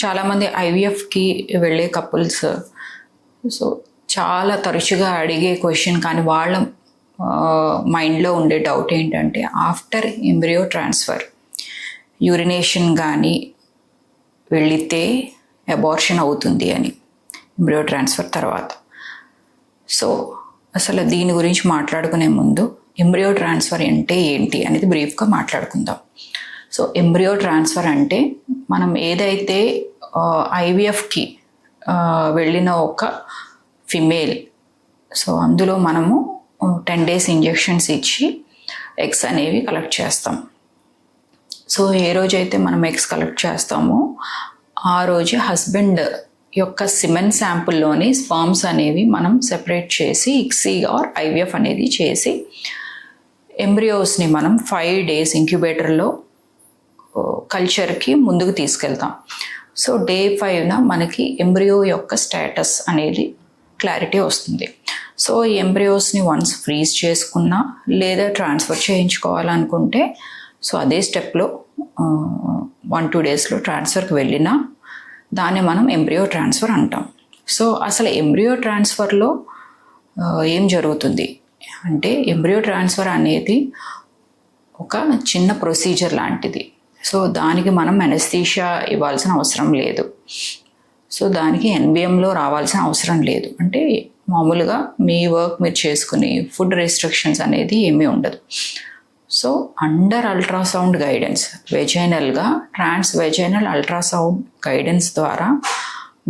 చాలామంది ఐవీఎఫ్కి వెళ్ళే couples so చాలా తరచుగా అడిగే క్వశ్చన్, కానీ వాళ్ళ మైండ్లో ఉండే డౌట్ ఏంటంటే ఆఫ్టర్ ఎంబ్రియో ట్రాన్స్ఫర్ యూరినేషన్ కానీ వెళితే అబార్షన్ అవుతుంది అని, ఎంబ్రియో ట్రాన్స్ఫర్ తర్వాత. సో అసలు దీని గురించి మాట్లాడుకునే ముందు ఎంబ్రియో ట్రాన్స్ఫర్ అంటే ఏంటి అనేది బ్రీఫ్గా మాట్లాడుకుందాం. సో ఎంబ్రియో ట్రాన్స్ఫర్ అంటే మనం ఏదైతే ఐవీఎఫ్కి వెళ్ళిన ఒక ఫిమేల్, సో అందులో మనము 10 days ఇంజెక్షన్స్ ఇచ్చి ఎగ్స్ అనేవి కలెక్ట్ చేస్తాం. సో ఏ రోజైతే మనం ఎగ్స్ కలెక్ట్ చేస్తామో ఆ రోజు హస్బెండ్ యొక్క సిమెన్ శాంపుల్లోని స్పర్మ్స్ అనేవి మనం సెపరేట్ చేసి ఇక్సీ ఆర్ ఐవీఎఫ్ అనేది చేసి ఎంబ్రియోస్ని మనం 5 days ఇంక్యుబేటర్లో కల్చర్కి ముందుకు తీసుకెళ్తాం. సో డే 5న మనకి ఎంబ్రియో యొక్క స్టేటస్ అనేది క్లారిటీ వస్తుంది. సో ఈ ఎంబ్రియోస్ని వన్స్ ఫ్రీజ్ చేసుకున్నా లేదా ట్రాన్స్ఫర్ చేయించుకోవాలనుకుంటే సో అదే స్టెప్లో 1-2 daysలో ట్రాన్స్ఫర్కి వెళ్ళినా దాన్ని మనం ఎంబ్రియో ట్రాన్స్ఫర్ అంటాం. సో అసలు ఎంబ్రియో ట్రాన్స్ఫర్లో ఏం జరుగుతుంది అంటే ఎంబ్రియో ట్రాన్స్ఫర్ అనేది ఒక చిన్న ప్రొసీజర్ లాంటిది. సో దానికి మనం అనెస్థీషియా ఇవ్వాల్సిన అవసరం లేదు. సో దానికి ఎన్బిఎంలో రావాల్సిన అవసరం లేదు. అంటే మామూలుగా మీ వర్క్ మీరు చేసుకుని ఫుడ్ రెస్ట్రిక్షన్స్ అనేది ఏమీ ఉండదు. సో అండర్ అల్ట్రాసౌండ్ గైడెన్స్ వెజైనల్గా ట్రాన్స్ వెజైనల్ అల్ట్రాసౌండ్ గైడెన్స్ ద్వారా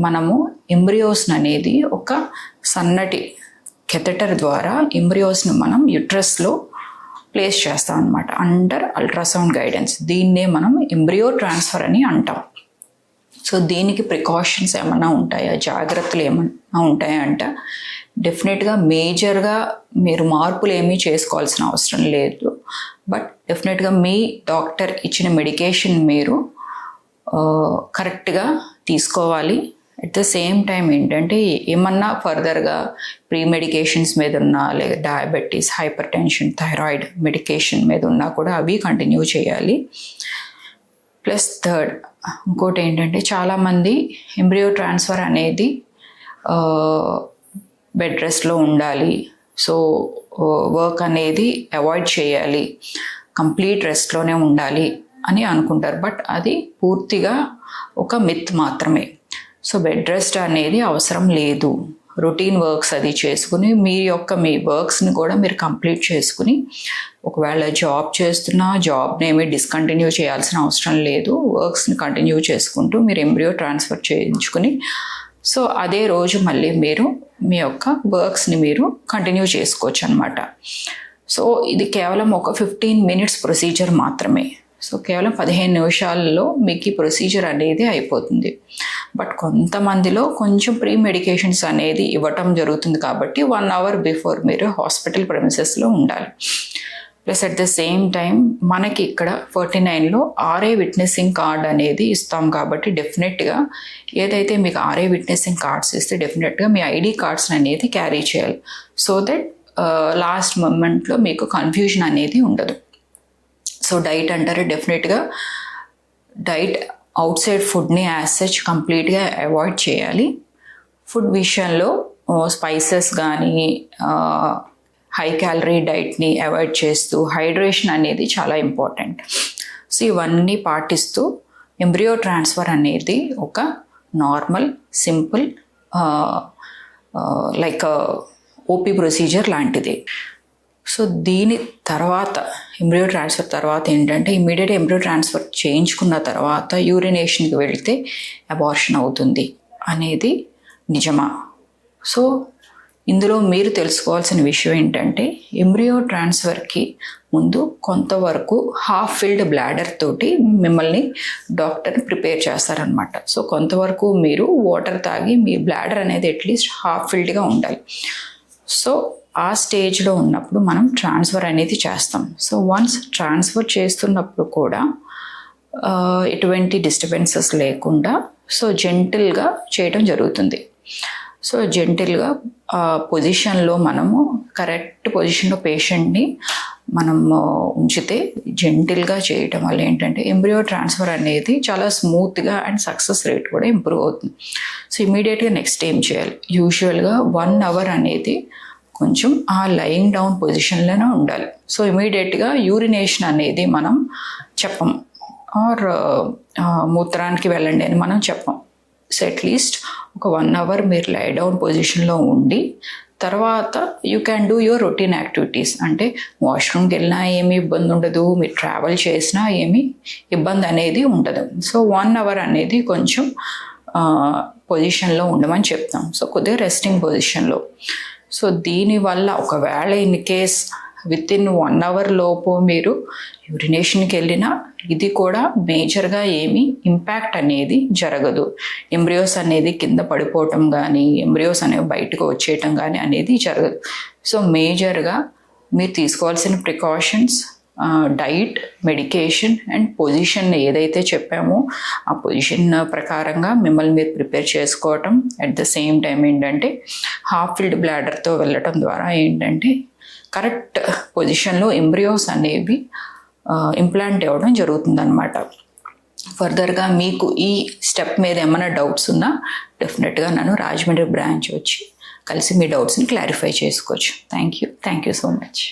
మనము ఎంబ్రియోస్ని అనేది ఒక సన్నటి కెథెటర్ ద్వారా ఎంబ్రియోస్ని మనం యుట్రస్లో ప్లేస్ చేస్తాం అన్నమాట, అండర్ అల్ట్రాసౌండ్ గైడెన్స్. దీన్నే మనం ఎంబ్రియో ట్రాన్స్ఫర్ అని అంటాం. సో దీనికి ప్రికాషన్స్ ఏమన్నా ఉంటాయా, జాగ్రత్తలు ఏమన్నా ఉంటాయా అంటే డెఫినెట్గా మేజర్గా మీరు మార్పులు ఏమీ చేసుకోవాల్సిన అవసరం లేదు. బట్ డెఫినెట్గా మీ డాక్టర్ ఇచ్చిన మెడికేషన్ మీరు కరెక్ట్గా తీసుకోవాలి. అట్ ద సేమ్ టైం ఏంటంటే ఏమన్నా ఫర్దర్గా ప్రీ మెడికేషన్స్ మీద ఉన్నా లేదా diabetes, hyper tension, thyroid medication మీద ఉన్నా కూడా అవి కంటిన్యూ చేయాలి. ప్లస్ థర్డ్ ఇంకోటి ఏంటంటే చాలామంది ఎంబ్రియో ట్రాన్స్ఫర్ అనేది బెడ్ రెస్ట్లో ఉండాలి, సో వర్క్ అనేది అవాయిడ్ చేయాలి, కంప్లీట్ రెస్ట్లోనే ఉండాలి అని అనుకుంటారు. బట్ అది పూర్తిగా ఒక మిత్ మాత్రమే. సో బెడ్ రెస్ట్ అనేది అవసరం లేదు. రొటీన్ వర్క్స్ అది చేసుకుని మీ వర్క్స్ని కూడా మీరు కంప్లీట్ చేసుకుని ఒకవేళ జాబ్ చేస్తున్నా జాబ్ని ఏమీ డిస్కంటిన్యూ చేయాల్సిన అవసరం లేదు. వర్క్స్ని కంటిన్యూ చేసుకుంటూ మీరు ఎంబ్రియో ట్రాన్స్ఫర్ చేయించుకుని సో అదే రోజు మళ్ళీ మీరు మీ యొక్క వర్క్స్ని మీరు కంటిన్యూ చేసుకోవచ్చు అనమాట. సో ఇది కేవలం ఒక 15 minutes ప్రొసీజర్ మాత్రమే. సో కేవలం 15 నిమిషాల్లో మీకు ఈ ప్రొసీజర్ అనేది అయిపోతుంది. బట్ కొంతమందిలో కొంచెం ప్రీ మెడికేషన్స్ అనేది ఇవ్వటం జరుగుతుంది కాబట్టి 1 hour బిఫోర్ మీరు హాస్పిటల్ ప్రెమిసెస్లో ఉండాలి. Plus at the same time మనకి ఇక్కడ 49లో ఆర్ఏ విట్నెసింగ్ కార్డ్ అనేది ఇస్తాం కాబట్టి డెఫినెట్గా ఏదైతే మీకు ఆర్ఏ విట్నెసింగ్ కార్డ్స్ ఇస్తే డెఫినెట్గా మీ ఐడి కార్డ్స్ అనేది క్యారీ చేయాలి. సో దట్ లాస్ట్ మూమెంట్లో మీకు కన్ఫ్యూజన్ అనేది ఉండదు. సో డైట్ అంటారు, డెఫినెట్గా డైట్ అవుట్ సైడ్ ఫుడ్ని యాజ్ సచ్ కంప్లీట్గా అవాయిడ్ చేయాలి. ఫుడ్ విషయంలో స్పైసెస్ కానీ హై క్యాలరీ డైట్ని అవాయిడ్ చేస్తూ హైడ్రేషన్ అనేది చాలా ఇంపార్టెంట్. సో ఇవన్నీ పాటిస్తూ ఎంబ్రియో ట్రాన్స్ఫర్ అనేది ఒక normal simple like OP procedure లాంటిది. సో దీని తర్వాత ఎంబ్రియో ట్రాన్స్ఫర్ తర్వాత ఏంటంటే ఇమ్మీడియట్ ఎంబ్రియో ట్రాన్స్ఫర్ చేయించుకున్న తర్వాత యూరినేషన్కి వెళ్తే అబార్షన్ అవుతుంది అనేది నిజమా? సో ఇందులో మీరు తెలుసుకోవాల్సిన విషయం ఏంటంటే ఎంబ్రియో ట్రాన్స్ఫర్కి ముందు కొంతవరకు హాఫ్ ఫిల్డ్ బ్లాడర్ తోటి మిమ్మల్ని డాక్టర్ ప్రిపేర్ చేస్తారనమాట. సో కొంతవరకు మీరు వాటర్ తాగి మీ బ్లాడర్ అనేది అట్లీస్ట్ హాఫ్ ఫిల్డ్గా ఉండాలి. సో ఆ స్టేజ్లో ఉన్నప్పుడు మనం ట్రాన్స్ఫర్ అనేది చేస్తాం. సో వన్స్ ట్రాన్స్ఫర్ చేస్తున్నప్పుడు కూడా ఎటువంటి డిస్టర్బెన్సెస్ లేకుండా సో జెంటిల్గా చేయడం జరుగుతుంది. సో జెంటిల్గా పొజిషన్లో మనము కరెక్ట్ పొజిషన్లో పేషెంట్ని మనము ఉంచితే జెంటిల్గా చేయటం వల్ల ఏంటంటే ఎంబ్రియో ట్రాన్స్ఫర్ అనేది చాలా స్మూత్గా అండ్ సక్సెస్ రేట్ కూడా ఇంప్రూవ్ అవుతుంది. సో ఇమీడియట్గా నెక్స్ట్ ఏం చేయాలి, యూజువల్గా 1 అవర్ అనేది కొంచెం ఆ లయింగ్ డౌన్ పొజిషన్లోనే ఉండాలి. సో ఇమీడియట్గా యూరినేషన్ అనేది మనం చెప్పం, ఆర్ మూత్రానికి వెళ్ళండి అని మనం చెప్పం. సో అట్లీస్ట్ ఒక 1 అవర్ మీరు లై డౌన్ పొజిషన్లో ఉండి తర్వాత you can do your routine activities. అంటే వాష్రూమ్కి వెళ్ళినా ఏమీ ఇబ్బంది ఉండదు, మీరు ట్రావెల్ చేసినా ఏమీ ఇబ్బంది అనేది ఉండదు. సో 1 అవర్ అనేది కొంచెం పొజిషన్లో ఉండమని చెప్తాం. సో కొద్దిగా రెస్టింగ్ పొజిషన్లో. సో దీనివల్ల ఒకవేళ ఇన్ కేస్ వితిన్ 1 అవర్ లోపు మీరు యూరినేషన్కి వెళ్ళినా ఇది కూడా మేజర్గా ఏమీ ఇంపాక్ట్ అనేది జరగదు. ఎంబ్రియోస్ అనేది కింద పడిపోవటం కానీ ఎంబ్రియోస్ అనేవి బయటకు వచ్చేయటం కానీ అనేది జరగదు. సో మేజర్గా మీరు తీసుకోవాల్సిన precautions diet, medication and position ఏదైతే చెప్పామో ఆ పొజిషన్ ప్రకారంగా మిమ్మల్ని మీరు ప్రిపేర్ చేసుకోవటం. అట్ ద సేమ్ టైం ఏంటంటే హాఫ్ ఫిల్డ్ బ్లాడర్తో వెళ్ళటం ద్వారా ఏంటంటే కరెక్ట్ పొజిషన్లో ఎంబ్రియోస్ అనేవి ఇంప్లాంట్ అవ్వడం జరుగుతుందన్నమాట. ఫర్దర్గా మీకు ఈ స్టెప్ మీద ఏమైనా డౌట్స్ ఉన్నా డెఫినెట్గా నన్ను రాజమండ్రి బ్రాంచ్ వచ్చి కలిసి మీ డౌట్స్ని క్లారిఫై చేసుకోవచ్చు. Thank you so much.